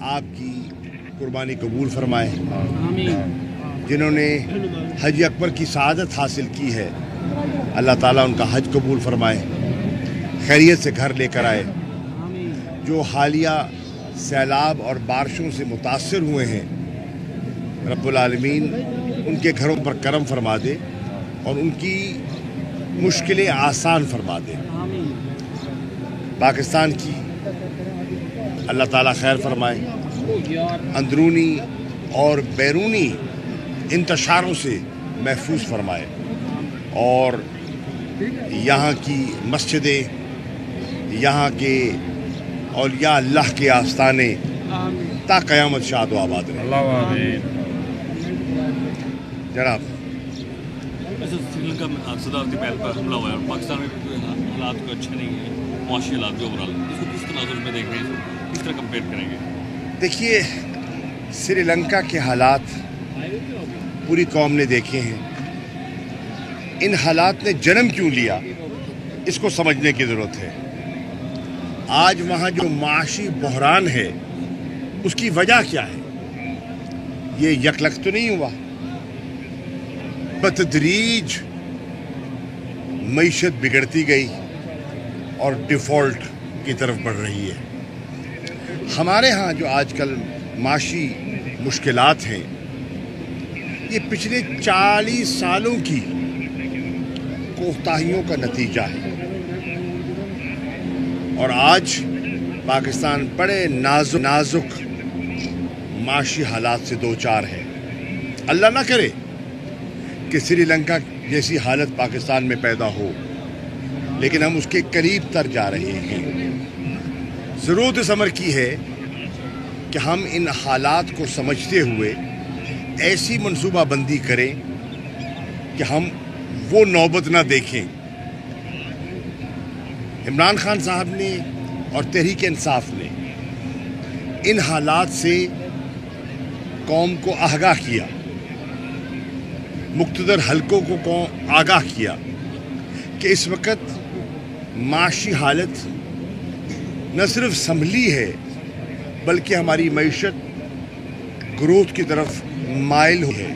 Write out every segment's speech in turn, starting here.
آپ کی قربانی قبول فرمائے. جنہوں نے حج اکبر کی سعادت حاصل کی ہے اللہ تعالیٰ ان کا حج قبول فرمائے, خیریت سے گھر لے کر آئے. جو حالیہ سیلاب اور بارشوں سے متاثر ہوئے ہیں رب العالمین ان کے گھروں پر کرم فرما دے اور ان کی مشکلیں آسان فرما دے. پاکستان کی اللہ تعالیٰ خیر فرمائے, اندرونی اور بیرونی انتشاروں سے محفوظ فرمائے اور یہاں کی مسجدیں, یہاں کے اولیاء اللہ کے آستانے تا قیامت شاد و آباد رہے. اللہ آمین. جناب سری لنکا میں صدارتی پہل پر حملہ ہوا ہے اور پاکستان میں حالات کو اچھے نہیں ہیں, معاشی حالات جو اوورال اس کو کس تناظر میں دیکھ رہے ہیں, کس طرح کمپیئر کریں گے؟ دیکھیے, سری لنکا کے حالات پوری قوم نے دیکھے ہیں. ان حالات نے جنم کیوں لیا اس کو سمجھنے کی ضرورت ہے. آج وہاں جو معاشی بحران ہے اس کی وجہ کیا ہے؟ یہ یکلخت تو نہیں ہوا, بتدریج معیشت بگڑتی گئی اور ڈیفالٹ کی طرف بڑھ رہی ہے. ہمارے ہاں جو آج کل معاشی مشکلات ہیں یہ پچھلے 40 سالوں کی کوتاہیوں کا نتیجہ ہے اور آج پاکستان بڑے نازک معاشی حالات سے دوچار ہے. اللہ نہ کرے کہ سری لنکا جیسی حالت پاکستان میں پیدا ہو, لیکن ہم اس کے قریب تر جا رہے ہیں. ضرورت اس امر کی ہے کہ ہم ان حالات کو سمجھتے ہوئے ایسی منصوبہ بندی کریں کہ ہم وہ نوبت نہ دیکھیں. عمران خان صاحب نے اور تحریک انصاف نے ان حالات سے قوم کو آگاہ کیا, مقتدر حلقوں کو آگاہ کیا کہ اس وقت معاشی حالت نہ صرف سنبھلی ہے بلکہ ہماری معیشت گروتھ کی طرف مائل ہے.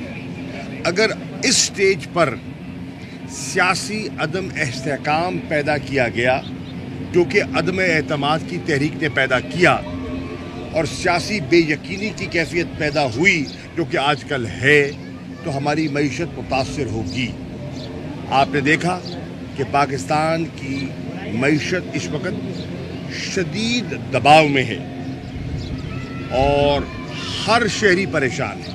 اگر اس سٹیج پر سیاسی عدم استحکام پیدا کیا گیا جو کہ عدم اعتماد کی تحریک نے پیدا کیا اور سیاسی بے یقینی کی کیفیت پیدا ہوئی جو کہ آج کل ہے, تو ہماری معیشت متاثر ہوگی. آپ نے دیکھا کہ پاکستان کی معیشت اس وقت شدید دباؤ میں ہے اور ہر شہری پریشان ہے.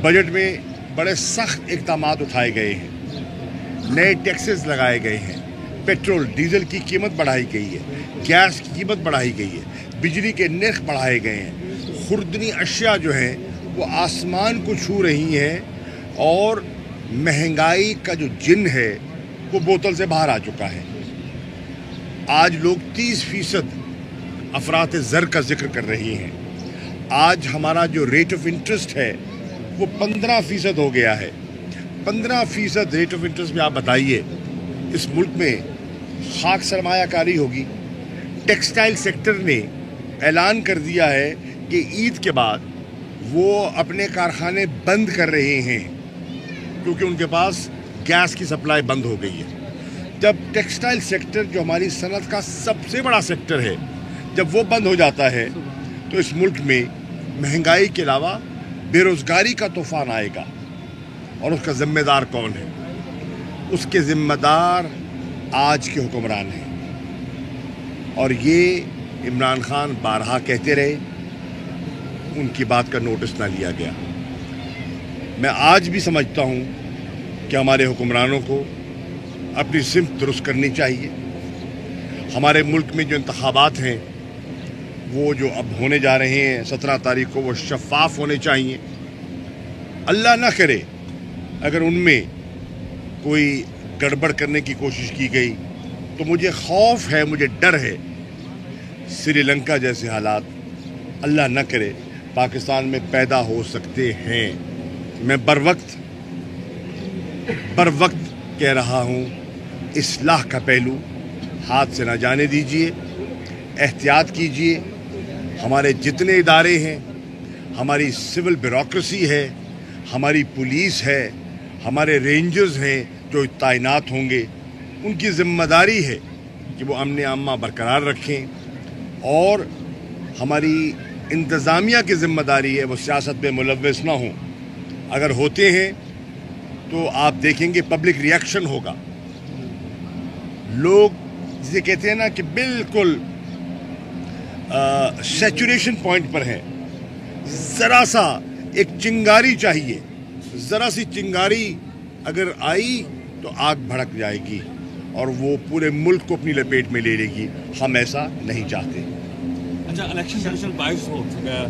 بجٹ میں بڑے سخت اقدامات اٹھائے گئے ہیں, نئے ٹیکسز لگائے گئے ہیں, پیٹرول ڈیزل کی قیمت بڑھائی گئی ہے, گیس کی قیمت بڑھائی گئی ہے, بجلی کے نرخ بڑھائے گئے ہیں, خوردنی اشیاء جو ہیں وہ آسمان کو چھو رہی ہیں اور مہنگائی کا جو جن ہے وہ بوتل سے باہر آ چکا ہے. آج لوگ 30% افراط زر کا ذکر کر رہی ہیں. آج ہمارا جو ریٹ آف انٹرسٹ ہے وہ 15% ہو گیا ہے. 15% ریٹ آف انٹرسٹ میں آپ بتائیے اس ملک میں خاک سرمایہ کاری ہوگی. ٹیکسٹائل سیکٹر نے اعلان کر دیا ہے کہ عید کے بعد وہ اپنے کارخانے بند کر رہے ہیں کیونکہ ان کے پاس گیس کی سپلائی بند ہو گئی ہے. جب ٹیکسٹائل سیکٹر جو ہماری صنعت کا سب سے بڑا سیکٹر ہے جب وہ بند ہو جاتا ہے تو اس ملک میں مہنگائی کے علاوہ بے روزگاری کا طوفان آئے گا. اور اس کا ذمہ دار کون ہے؟ اس کے ذمہ دار آج کے حکمران ہیں. اور یہ عمران خان بارہا کہتے رہے, ان کی بات کا نوٹس نہ لیا گیا. میں آج بھی سمجھتا ہوں کہ ہمارے حکمرانوں کو اپنی سمت درست کرنی چاہیے. ہمارے ملک میں جو انتخابات ہیں وہ جو اب ہونے جا رہے ہیں 17 تاریخ کو, وہ شفاف ہونے چاہیے. اللہ نہ کرے اگر ان میں کوئی گڑبڑ کرنے کی کوشش کی گئی تو مجھے خوف ہے, مجھے ڈر ہے سری لنکا جیسے حالات اللہ نہ کرے پاکستان میں پیدا ہو سکتے ہیں. میں بروقت کہہ رہا ہوں, اصلاح کا پہلو ہاتھ سے نہ جانے دیجیے, احتیاط کیجیے, हमारे जितने इदारे हैं, हमारी सिविल ब्यूरोक्रेसी है, हमारी पुलिस है, हमारे रेंजर्स हैं जो तैनात होंगे, उनकी जिम्मेदारी है कि वो अमन आमा बरकरार रखें और हमारी इंतज़ामिया की जिम्मेदारी है वो सियासत में मुलव्वस ना हों। अगर होते हैं तो आप देखेंगे पब्लिक रिएक्शन होगा। लोग जिसे कहते हैं ना कि बिल्कुल सैचुरेशन पॉइंट पर हैं, ज़रा सा एक चिंगारी चाहिए, ज़रा सी चिंगारी अगर आई तो आग भड़क जाएगी और वो पूरे मुल्क को अपनी लपेट में ले लेगी। हम ऐसा नहीं चाहते। अच्छा, इलेक्शन कमीशन बाइक्स हो चुका है,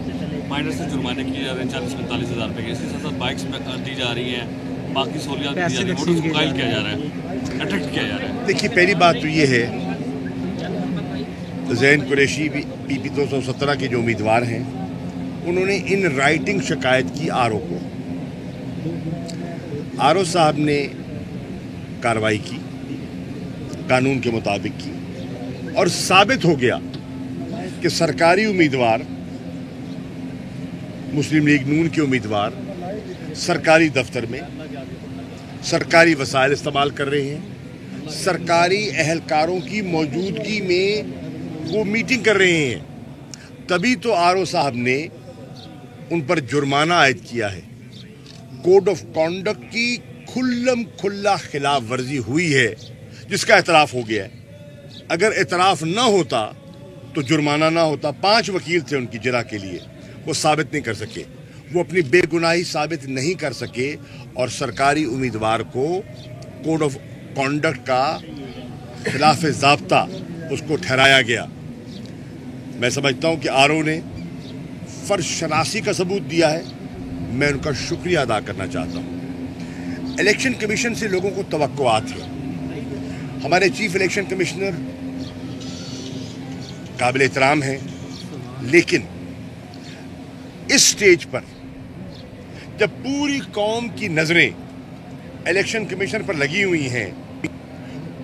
माइनर से जुर्माने किए जा रहे हैं 40-45 हज़ार रुपये के, इसके साथ साथ बाइक्स में दी जा रही हैं, बाकी सहूलियात दी जा रही है, वोटर्स को गाइड किया जा रहा है, अट्रैक्ट किया जा रहा है। देखिए, पहली बात तो ये है, ज़ैन कुरैशी PP 217 के जो उम्मीदवार हैं उन्होंने इन राइटिंग शिकायत की आरओ को। आरओ साहब ने कार्रवाई की, कानून के मुताबिक की, और साबित हो गया कि सरकारी उम्मीदवार, मुस्लिम लीग नून के उम्मीदवार सरकारी दफ्तर में सरकारी वसाइल इस्तेमाल कर रहे हैं, सरकारी अहलकारों की मौजूदगी में वो मीटिंग कर रहे हैं। तभी तो आरओ साहब ने उन पर जुर्माना आयद किया है। कोड ऑफ कॉन्डक्ट की खुल्लम खुल्ला खिलाफ वर्जी हुई है जिसका एतराफ़ हो गया है। अगर एतराफ़ ना होता तो जुर्माना ना होता। 5 वकील थे उनकी जरा के लिए, वो साबित नहीं कर सके, वो अपनी बेगुनाही साबित नहीं कर सके और सरकारी उम्मीदवार को कोड ऑफ कॉन्डक्ट का खिलाफ ज़ाब्ता उसको ठहराया गया। मैं समझता हूं कि आरओ ने फर्ज शनासी का सबूत दिया है, मैं उनका शुक्रिया अदा करना चाहता हूं। इलेक्शन कमीशन से लोगों को तवक्कुआत है। हमारे चीफ इलेक्शन कमिश्नर काबिल एहतराम हैं, लेकिन इस स्टेज पर जब पूरी कौम की नजरें इलेक्शन कमीशन पर लगी हुई हैं,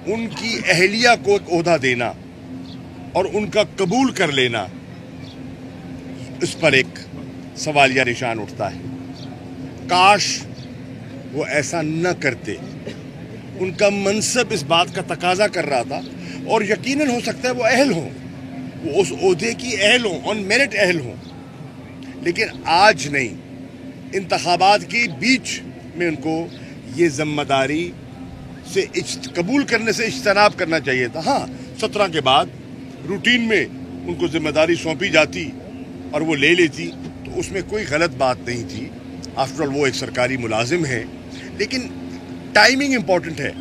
उनकी अहलिया को एक ओहदा देना और उनका कबूल कर लेना, इस पर एक सवालिया निशान उठता है। काश वो ऐसा न करते। उनका मनसब इस बात का तकाजा कर रहा था और यकीनन हो सकता है वो अहल हों, वो उस ओहदे की अहल हों, ऑन मेरिट अहल हों, लेकिन आज नहीं, इंतखाबात के बीच में उनको ये जिम्मेदारी से कबूल करने से इज्तनाब करना चाहिए था। हाँ, 17 के बाद रूटीन में उनको जिम्मेदारी सौंपी जाती और वो ले लेती तो उसमें कोई गलत बात नहीं थी। आफ्टर ऑल वो एक सरकारी मुलाजिम है, लेकिन टाइमिंग इम्पॉर्टेंट है।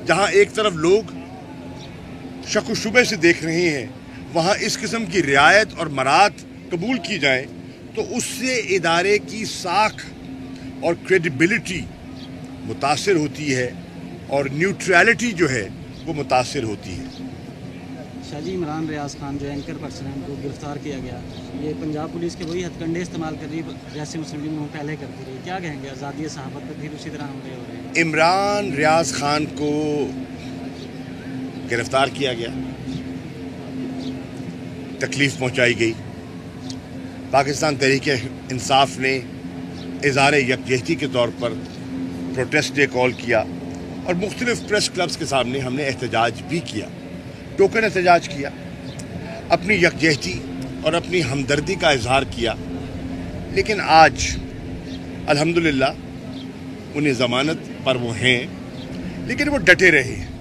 जहाँ एक तरफ लोग शक व शुबे से देख रहे हैं, वहाँ इस किस्म की रियायत और मरात कबूल की जाए तो उससे इदारे की साख और क्रेडिबिलिटी मुतासिर होती है और न्यूट्रलिटी जो है वो मुतासिर होती है। शाहजी इमरान रियाज खान जो एंकर पर्सन है, उनको गिरफ्तार किया गया। ये पंजाब पुलिस के वही हथकंडे इस्तेमाल कर रही है जैसे मुस्लिम लीग पहले करती रही। क्या कहेंगे, आज़ादी सहाबत पर फिर उसी तरह हमले हो रहे हैं? इमरान रियाज खान को गिरफ्तार किया गया, तकलीफ पहुंचाई गई। पाकिस्तान तहरीक इंसाफ ने इज़हार यकजहती के तौर पर प्रोटेस्ट डे कॉल किया और मुख्तलिफ प्रेस क्लब्स के सामने हमने एहतजाज भी किया, टोकन एहतजाज किया, अपनी यकजहती और अपनी हमदर्दी का इजहार किया। लेकिन आज अल्हम्दुलिल्लाह उन्हें ज़मानत पर वो हैं, लेकिन वो डटे रहे हैं।